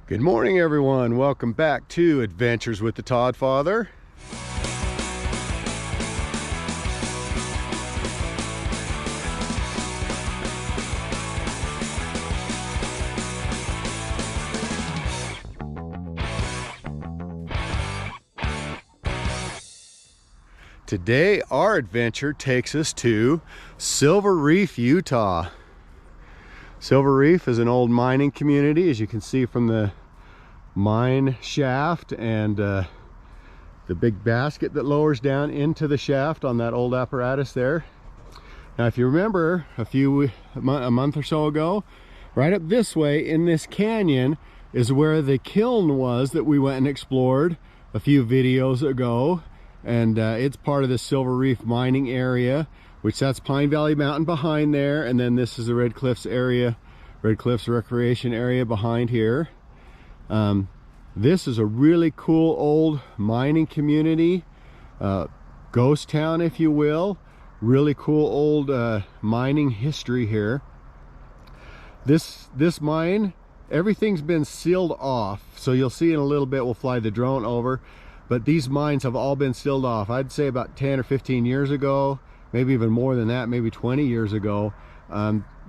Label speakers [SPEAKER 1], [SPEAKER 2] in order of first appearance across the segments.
[SPEAKER 1] Good morning, everyone. Welcome back to Adventures with the Todd Father. Today, our adventure takes us to Silver Reef, Utah. Silver Reef is an old mining community, as you can see from the mine shaft and the big basket that lowers down into the shaft on that old apparatus there. Now, if you remember a month or so ago, right up this way in this canyon is where the kiln was that we went and explored a few videos ago. And it's part of the Silver Reef mining area, which that's Pine Valley Mountain behind there, and then this is the Red Cliffs area, Red Cliffs recreation area behind here. This is a really cool old mining community, ghost town, if you will. Really cool old mining history here. This mine, everything's been sealed off, so you'll see in a little bit. We'll fly the drone over. But these mines have all been sealed off. I'd say about 10 or 15 years ago, maybe even more than that, maybe 20 years ago.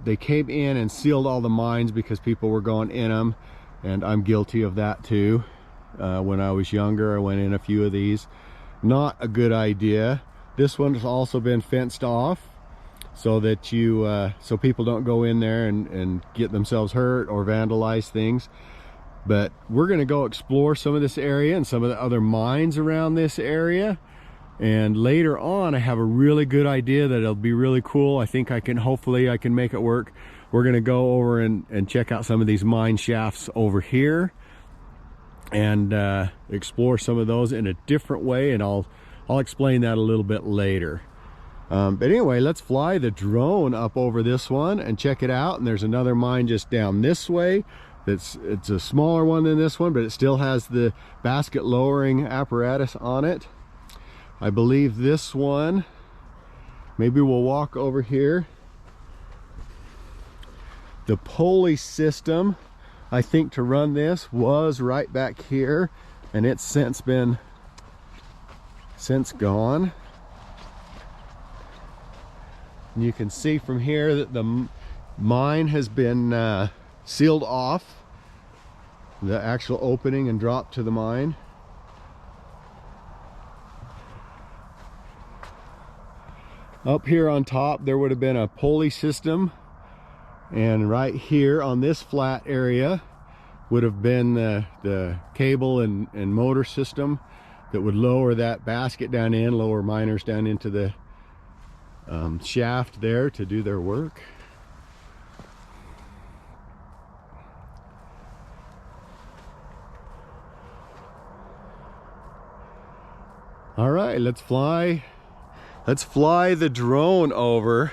[SPEAKER 1] They came in and sealed all the mines because people were going in them. And I'm guilty of that too. When I was younger, I went in a few of these. Not a good idea. This one has also been fenced off so that so people don't go in there and get themselves hurt or vandalize things. But we're going to go explore some of this area and some of the other mines around this area. And later on, I have a really good idea that it'll be really cool. I think hopefully I can make it work. We're going to go over and check out some of these mine shafts over here and explore some of those in a different way. And I'll explain that a little bit later. But anyway, let's fly the drone up over this one and check it out. And there's another mine just down this way. It's a smaller one than this one, but it still has the basket lowering apparatus on it. I believe this one, maybe we'll walk over here. The pulley system, I think, to run this was right back here, and it's since gone. And you can see from here that the mine has been sealed off, the actual opening and drop to the mine. Up here on top there would have been a pulley system, and right here on this flat area would have been the cable and motor system that would lower that basket down in, lower miners down into the shaft there to do their work. All right, let's fly the drone over.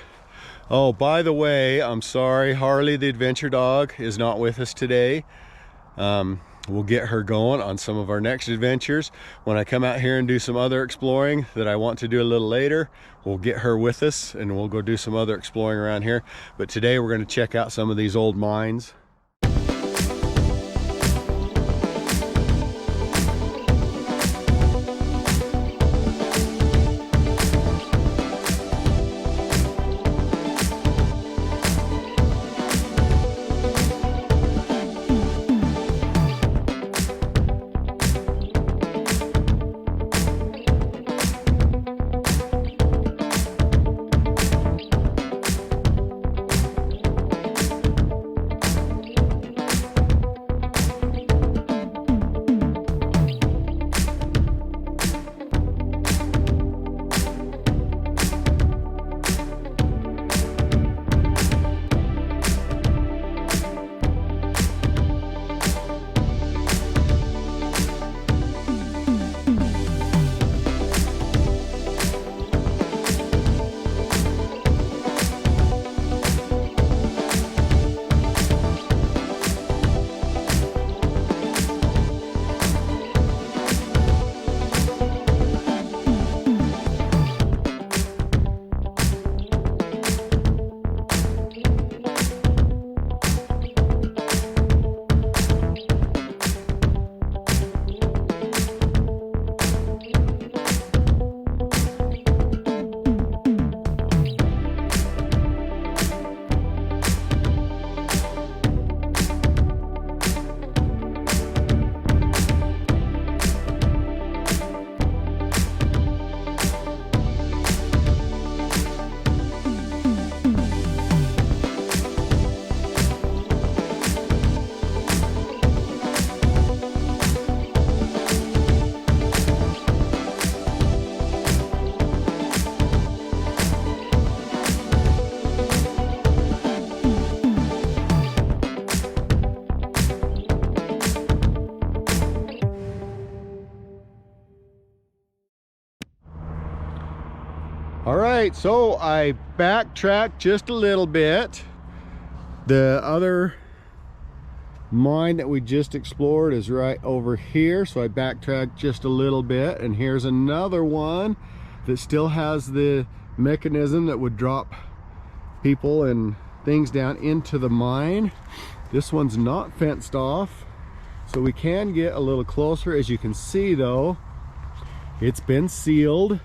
[SPEAKER 1] Oh, by the way, I'm sorry, Harley the adventure dog is not with us today. We'll get her going on some of our next adventures. When I come out here and do some other exploring that I want to do a little later, we'll get her with us and we'll go do some other exploring around here. But today we're going to check out some of these old mines. right, so I backtracked just a little bit. The other mine that we just explored is right over here, so I backtracked just a little bit, and here's another one that still has the mechanism that would drop people and things down into the mine. This one's not fenced off, so we can get a little closer. As you can see though, it's been sealed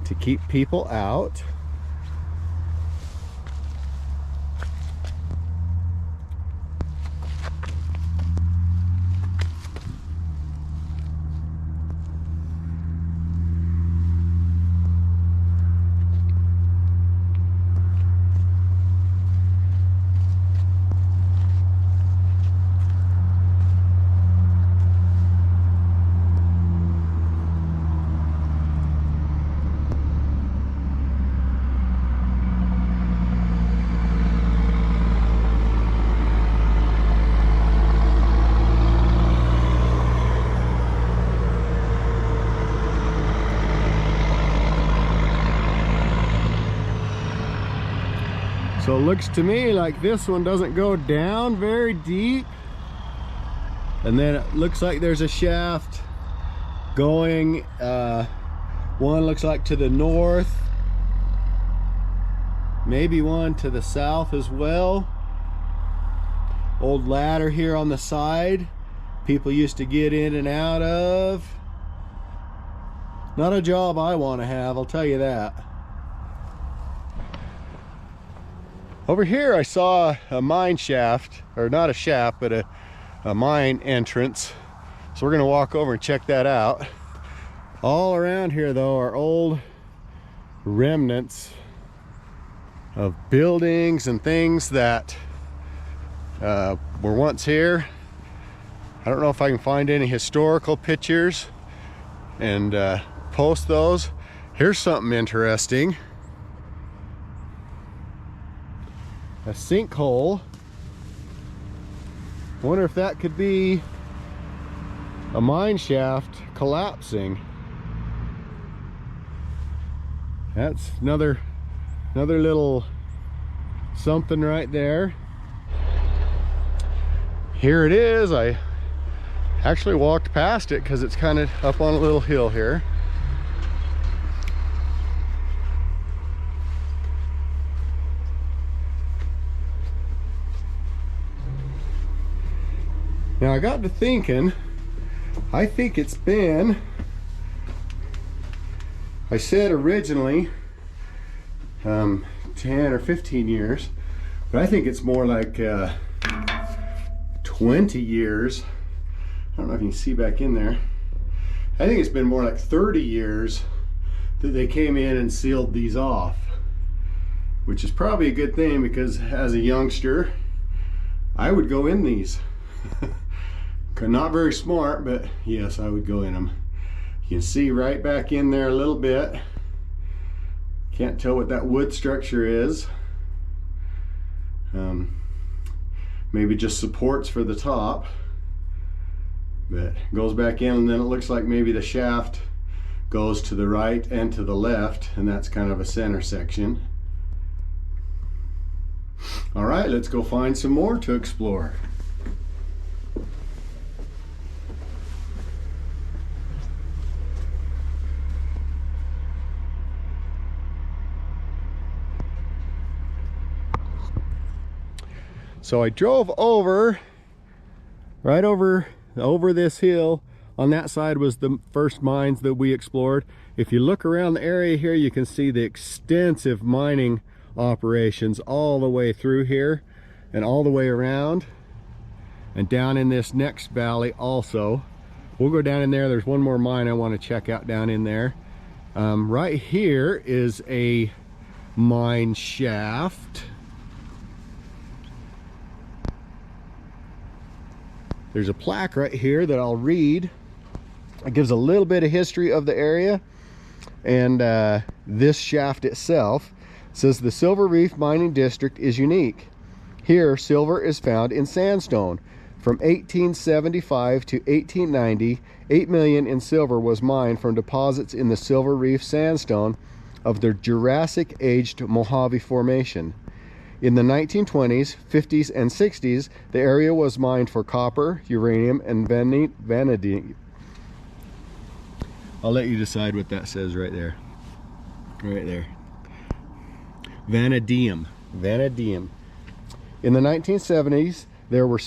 [SPEAKER 1] to keep people out. So it looks to me like this one doesn't go down very deep. And then it looks like there's a shaft going, one looks like to the north, maybe one to the south as well. Old ladder here on the side, people used to get in and out of. Not a job I want to have, I'll tell you that. Over here I saw a mine shaft, or not a shaft, but a mine entrance. So we're gonna walk over and check that out. All around here though are old remnants of buildings and things that were once here. I don't know if I can find any historical pictures and post those. Here's something interesting. A sinkhole. Wonder if that could be a mine shaft collapsing. That's another little something right there. Here it is. I actually walked past it because it's kind of up on a little hill here. Now I got to thinking, I think it's been, I said originally 10 or 15 years, but I think it's more like 20 years. I don't know if you can see back in there. I think it's been more like 30 years that they came in and sealed these off, which is probably a good thing because as a youngster, I would go in these. Not very smart, but yes, I would go in them. You can see right back in there a little bit. Can't tell what that wood structure is. Maybe just supports for the top, but goes back in, and then it looks like maybe the shaft goes to the right and to the left, and that's kind of a center section. All right, let's go find some more to explore. So I drove over, right over this hill. On that side was the first mines that we explored. If you look around the area here, you can see the extensive mining operations all the way through here and all the way around and down in this next valley also. We'll go down in there. There's one more mine I want to check out down in there. Right here is a mine shaft. There's a plaque right here that I'll read. It gives a little bit of history of the area and this shaft itself. It says the Silver Reef mining district is unique. Here silver is found in sandstone. From 1875 to 1890, 8 million in silver was mined from deposits in the Silver Reef sandstone of the Jurassic-aged Mojave Formation. In the 1920s, 50s, and 60s, the area was mined for copper, uranium, and vanadium. I'll let you decide what that says right there. Right there. Vanadium. Vanadium. In the 1970s, there were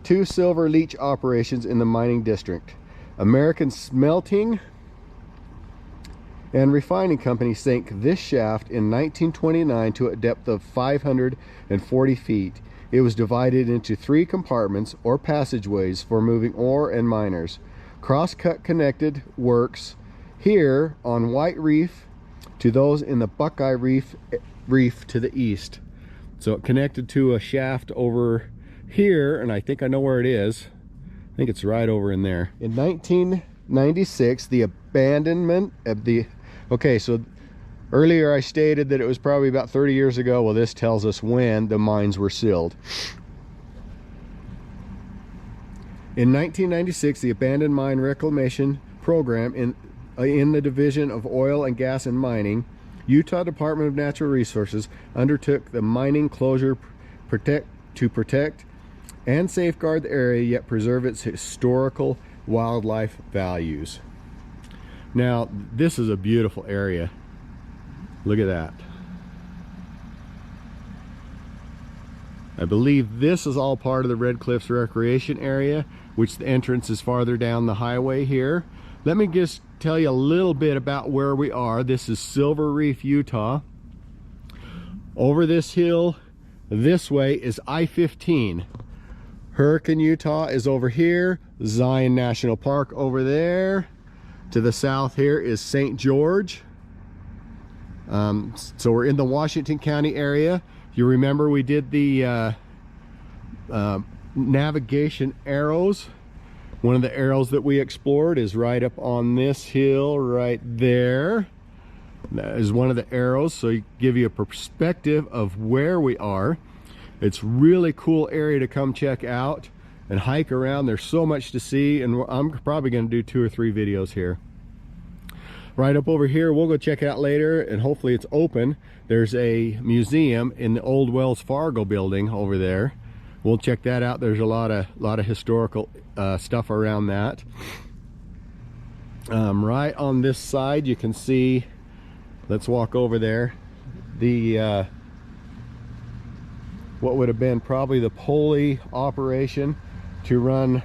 [SPEAKER 1] two silver leach operations in the mining district. American Smelting and Refining Company sank this shaft in 1929 to a depth of 540 feet. It was divided into 3 compartments or passageways for moving ore and miners. Cross-cut connected works here on White Reef to those in the Buckeye Reef to the east. So it connected to a shaft over here, and I think I know where it is. I think it's right over in there. In 1996, the abandonment of the... Okay, so earlier I stated that it was probably about 30 years ago. Well, this tells us when the mines were sealed. In 1996, the Abandoned Mine Reclamation Program in the Division of Oil and Gas and Mining, Utah Department of Natural Resources undertook the mining closure to protect and safeguard the area, yet preserve its historical wildlife values. Now, this is a beautiful area. Look at that. I believe this is all part of the Red Cliffs Recreation Area, which the entrance is farther down the highway here. Let me just tell you a little bit about where we are. This is Silver Reef, Utah. Over this hill, this way is I-15. Hurricane, Utah is over here. Zion National Park over there. To the south here is St. George. So we're in the Washington County area. You remember we did the navigation arrows. One of the arrows that we explored is right up on this hill right there. That is one of the arrows, so you give you a perspective of where we are. It's really cool area to come check out and hike around. There's so much to see, and I'm probably going to do 2 or 3 videos here. Right up over here, we'll go check it out later, and hopefully it's open. There's a museum in the old Wells Fargo building over there. We'll check that out. There's a lot of historical stuff around that. Right on this side, you can see. Let's walk over there. The what would have been probably the pulley operation to run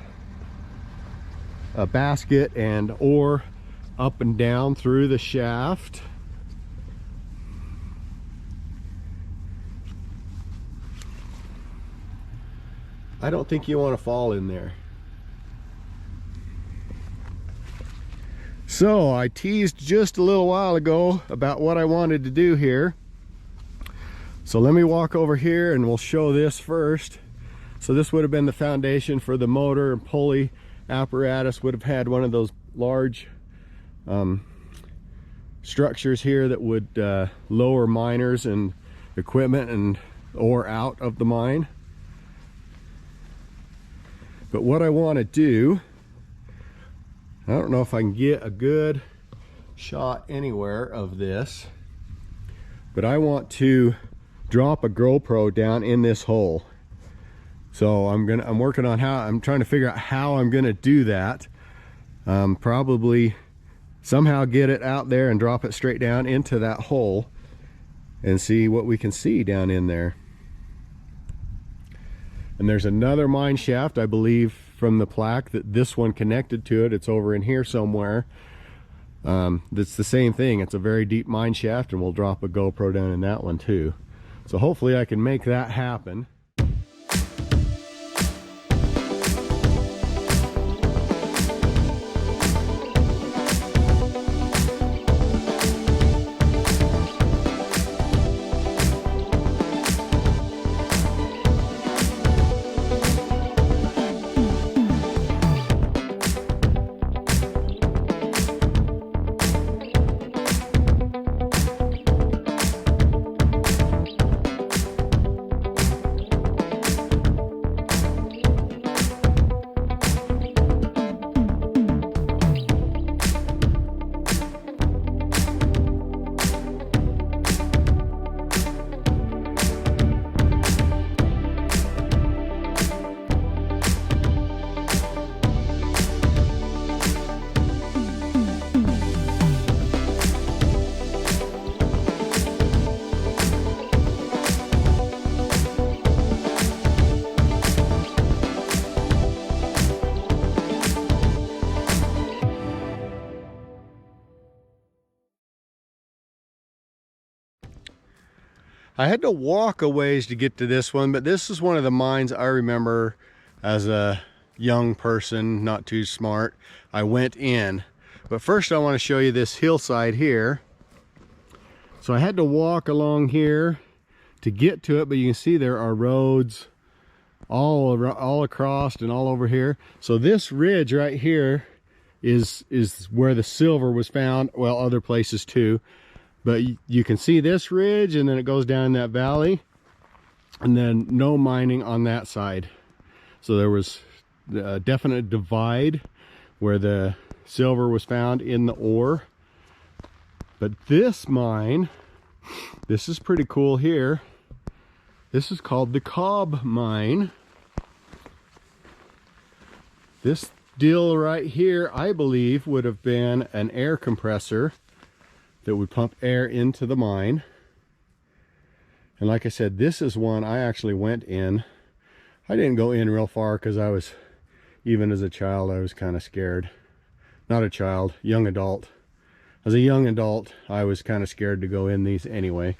[SPEAKER 1] a basket and ore up and down through the shaft. I don't think you want to fall in there. So I teased just a little while ago about what I wanted to do here. So let me walk over here and we'll show this first. So this would have been the foundation for the motor and pulley apparatus. Would have had one of those large structures here that would lower miners and equipment and ore out of the mine. But what I want to do, I don't know if I can get a good shot anywhere of this, but I want to drop a GoPro down in this hole. So I'm working on I'm trying to figure out how I'm gonna do that. Probably somehow get it out there and drop it straight down into that hole and see what we can see down in there. And there's another mine shaft, I believe, from the plaque that this one connected to it. It's over in here somewhere. That's the same thing. It's a very deep mine shaft, and we'll drop a GoPro down in that one too. So hopefully I can make that happen. I had to walk a ways to get to this one, but this is one of the mines I remember as a young person, not too smart. I went in, but first I want to show you this hillside here. So I had to walk along here to get to it, but you can see there are roads all across and all over here. So this ridge right here is where the silver was found. Well, other places too, but you can see this ridge, and then it goes down that valley, and then no mining on that side. So there was a definite divide where the silver was found in the ore. But this mine, this is pretty cool here. This is called the Cobb Mine. This deal right here, I believe, would have been an air compressor that would pump air into the mine. And like I said, this is one I actually went in. I didn't go in real far because I was, even as a child, I was kind of scared. Not a child, young adult. As a young adult, I was kind of scared to go in these anyway.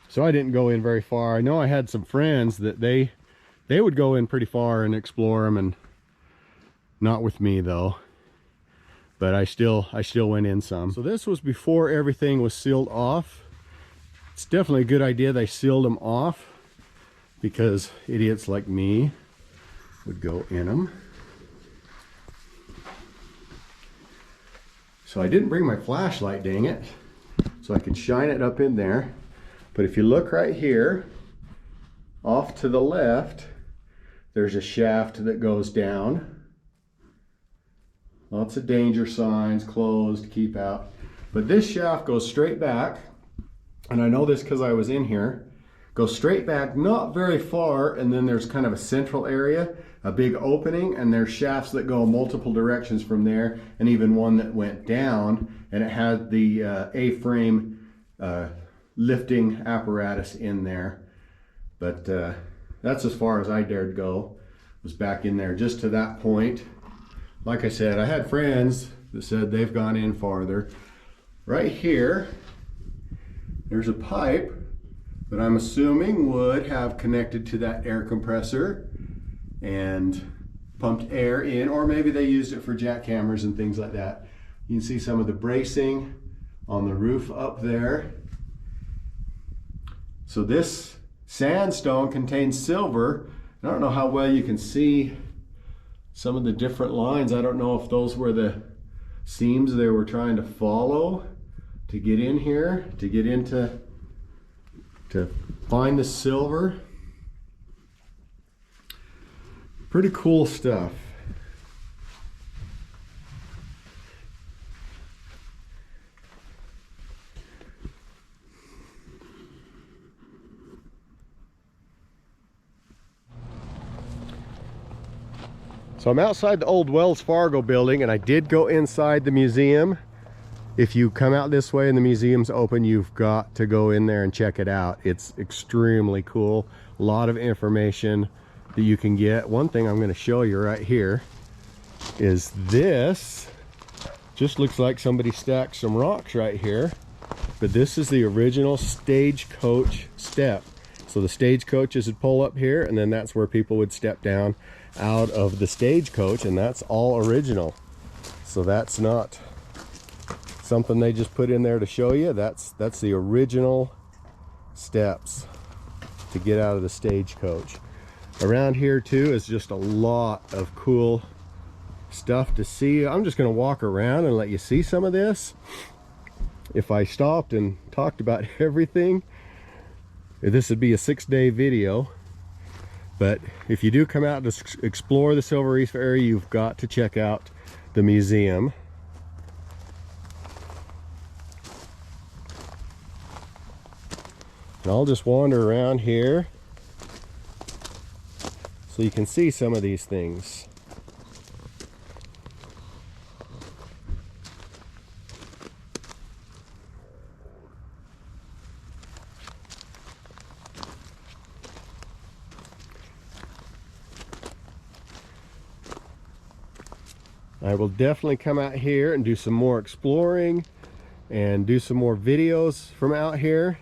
[SPEAKER 1] So I didn't go in very far. I know I had some friends that they would go in pretty far and explore them, and not with me though. But I still went in some. So this was before everything was sealed off. It's definitely a good idea they sealed them off, because idiots like me would go in them. So I didn't bring my flashlight, dang it, so I could shine it up in there. But if you look right here, off to the left, there's a shaft that goes down. Lots of danger signs, closed, keep out. But this shaft goes straight back, and I know this because I was in here. Goes straight back, not very far, and then there's kind of a central area, a big opening, and there's shafts that go multiple directions from there, and even one that went down, and it had the A-frame lifting apparatus in there. But that's as far as I dared go, was back in there just to that point. Like I said, I had friends that said they've gone in farther. Right here, there's a pipe that I'm assuming would have connected to that air compressor and pumped air in, or maybe they used it for jackhammers and things like that. You can see some of the bracing on the roof up there. So this sandstone contains silver. I don't know how well you can see some of the different lines. I don't know if those were the seams they were trying to follow to get in here, to get into, to find the silver. Pretty cool stuff. So I'm outside the old Wells Fargo building, and I did go inside the museum. If you come out this way and the museum's open, you've got to go in there and check it out. It's extremely cool. A lot of information that you can get. One thing I'm going to show you right here is this. Just looks like somebody stacked some rocks right here. But this is the original stagecoach step. So the stagecoaches would pull up here, and then that's where people would step down out of the stagecoach, and that's all original. So that's not something they just put in there to show you. That's the original steps to get out of the stagecoach. Around here too is just a lot of cool stuff to see. I'm just going to walk around and let you see some of this. If I stopped and talked about everything, this would be a 6-day video. But if you do come out to explore the Silver Reef area, you've got to check out the museum. And I'll just wander around here so you can see some of these things. I will definitely come out here and do some more exploring and do some more videos from out here.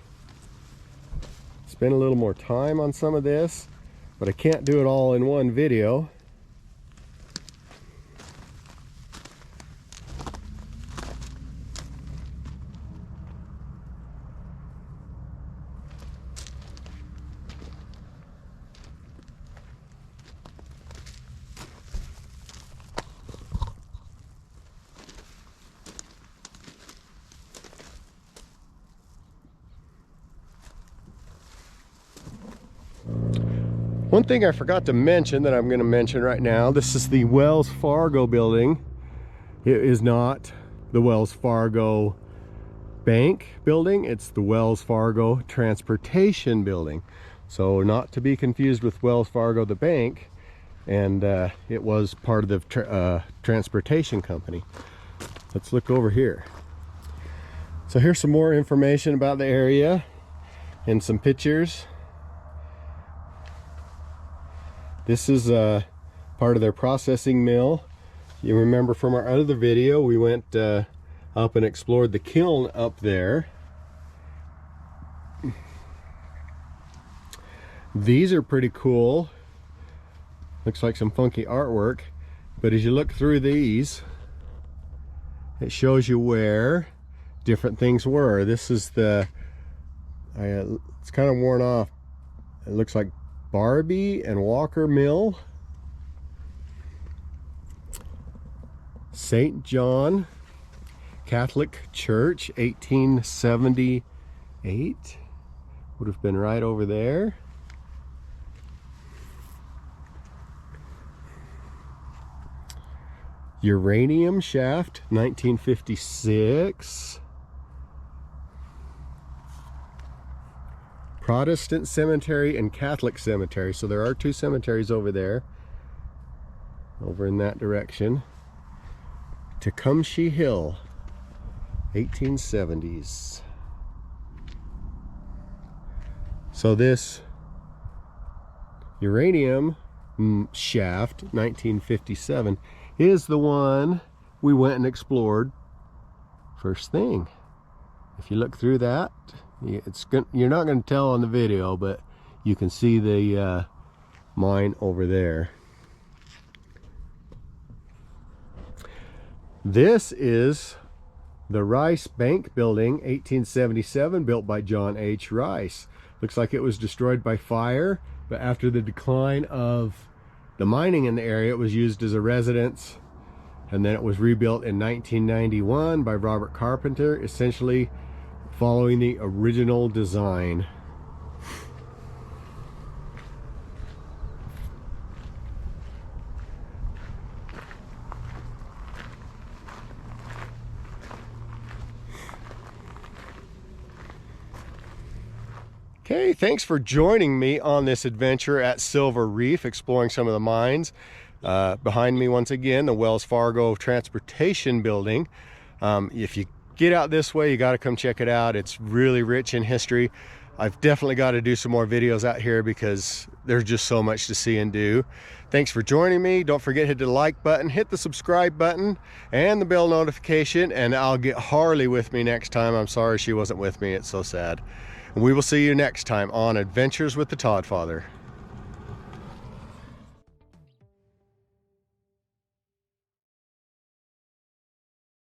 [SPEAKER 1] spend a little more time on some of this, but I can't do it all in one video. One thing I forgot to mention that I'm going to mention right now, this is the Wells Fargo building. It is not the Wells Fargo Bank building, it's the Wells Fargo Transportation building. So not to be confused with Wells Fargo the bank, and it was part of the transportation company. Let's look over here. So here's some more information about the area and some pictures. This is part of their processing mill. You remember from our other video, we went up and explored the kiln up there. These are pretty cool. Looks like some funky artwork. But as you look through these, it shows you where different things were. This is the, it's kind of worn off. It looks like Barbie and Walker Mill. St. John Catholic Church, 1878. Would have been right over there. Uranium Shaft, 1956. Protestant Cemetery and Catholic Cemetery. So there are two cemeteries over there, over in that direction. Tecumseh Hill, 1870s. So this uranium shaft, 1957, is the one we went and explored first thing. If you look through that, you're not going to tell on the video, but you can see the mine over there. This is the Rice Bank Building, 1877, built by John H. Rice. Looks like it was destroyed by fire, but after the decline of the mining in the area, it was used as a residence, and then it was rebuilt in 1991 by Robert Carpenter, essentially following the original design. Okay, thanks for joining me on this adventure at Silver Reef, exploring some of the mines. Behind me, once again, the Wells Fargo Transportation building. If you get out this way, you got to come check it out. It's really rich in history. I've definitely got to do some more videos out here because there's just so much to see and do. Thanks for joining me. Don't forget to hit the like button, hit the subscribe button, and the bell notification, and I'll get Harley with me next time. I'm sorry she wasn't with me. It's so sad. We will see you next time on Adventures with the Todd Father.